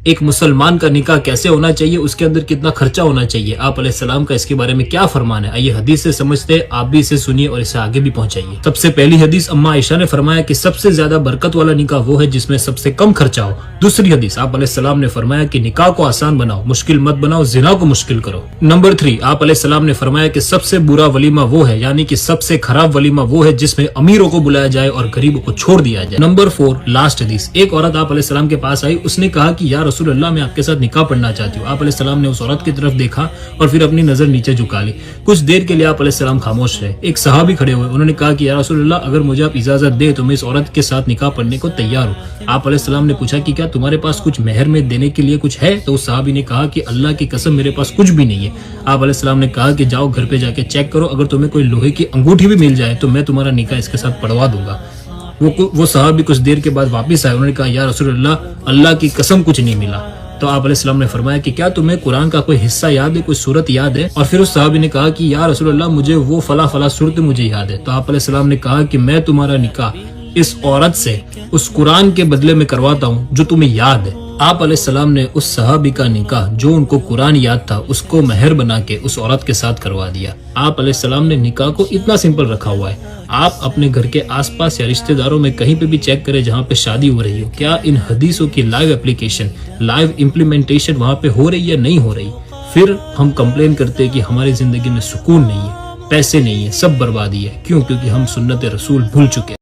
ایک مسلمان کا نکاح کیسے ہونا چاہیے, اس کے اندر کتنا خرچہ ہونا چاہیے, آپ علیہ السلام کا اس کے بارے میں کیا فرمان ہے, آئیے حدیث سے سمجھتے, آپ بھی اسے سنیے اور اسے آگے بھی پہنچائیے. سب سے پہلی حدیث اما عائشہ نے فرمایا کہ سب سے زیادہ برکت والا نکاح وہ ہے جس میں سب سے کم خرچہ ہو. دوسری حدیث آپ علیہ السلام نے فرمایا کہ نکاح کو آسان بناؤ, مشکل مت بناؤ, زنا کو مشکل کرو. نمبر 3 آپ علیہ السلام نے فرمایا کہ سب سے برا ولیمہ وہ ہے, یعنی کہ سب سے خراب ولیمہ وہ ہے جس میں امیروں کو بلایا جائے اور غریبوں کو چھوڑ دیا جائے. نمبر 4 لاسٹ حدیث, ایک عورت آپ علیہ السلام کے پاس آئی, اس نے کہا کہ یا رسول اللہ میں آپ کے ساتھ نکاح پڑھنا چاہتی ہوں. آپ علیہ السلام نے اس عورت کی طرف دیکھا اور پھر اپنی نظر نیچے جھکا لی. کچھ دیر کے لیے آپ علیہ السلام خاموش رہے. ایک صحابی کھڑے ہوئے, انہوں نے کہا کہ یا رسول اللہ اگر مجھے آپ اجازت دے تو میں اس عورت کے ساتھ نکاح پڑھنے کو تیار ہوں. آپ علیہ السلام نے پوچھا کہ کیا تمہارے پاس کچھ مہر میں دینے کے لیے کچھ ہے, تو اس صحابی نے کہا کہ اللہ کی قسم میرے پاس کچھ بھی نہیں ہے. آپ علیہ السلام نے کہا کہ جاؤ گھر پہ جا کے چیک کرو, اگر تمہیں کوئی لوہے کی انگوٹھی بھی مل جائے تو میں تمہارا نکاح اس کے ساتھ پڑھوا دوں گا. وہ صحابی کچھ دیر کے بعد واپس آئے, انہوں نے کہا یا رسول اللہ کی قسم کچھ نہیں ملا. تو آپ علیہ السلام نے فرمایا کہ کیا تمہیں قرآن کا کوئی حصہ یاد ہے, کوئی سورت یاد ہے؟ اور پھر اس صحابی نے کہا کہ یا رسول اللہ مجھے وہ فلاں سورت مجھے یاد ہے. تو آپ علیہ السلام نے کہا کہ میں تمہارا نکاح اس عورت سے اس قرآن کے بدلے میں کرواتا ہوں جو تمہیں یاد ہے. آپ علیہ السلام نے اس صحابی کا نکاح جو ان کو قرآن یاد تھا اس کو مہر بنا کے اس عورت کے ساتھ کروا دیا. آپ علیہ السلام نے نکاح کو اتنا سمپل رکھا ہوا ہے. آپ اپنے گھر کے آس پاس یا رشتہ داروں میں کہیں پہ بھی چیک کریں جہاں پہ شادی ہو رہی ہو, کیا ان حدیثوں کی لائیو اپلیکیشن, لائیو امپلیمنٹیشن وہاں پہ ہو رہی یا نہیں ہو رہی. پھر ہم کمپلین کرتے کہ ہماری زندگی میں سکون نہیں ہے, پیسے نہیں ہے, سب بربادی ہے. کیوں؟ کیونکہ ہم سنت رسول بھول چکے ہیں.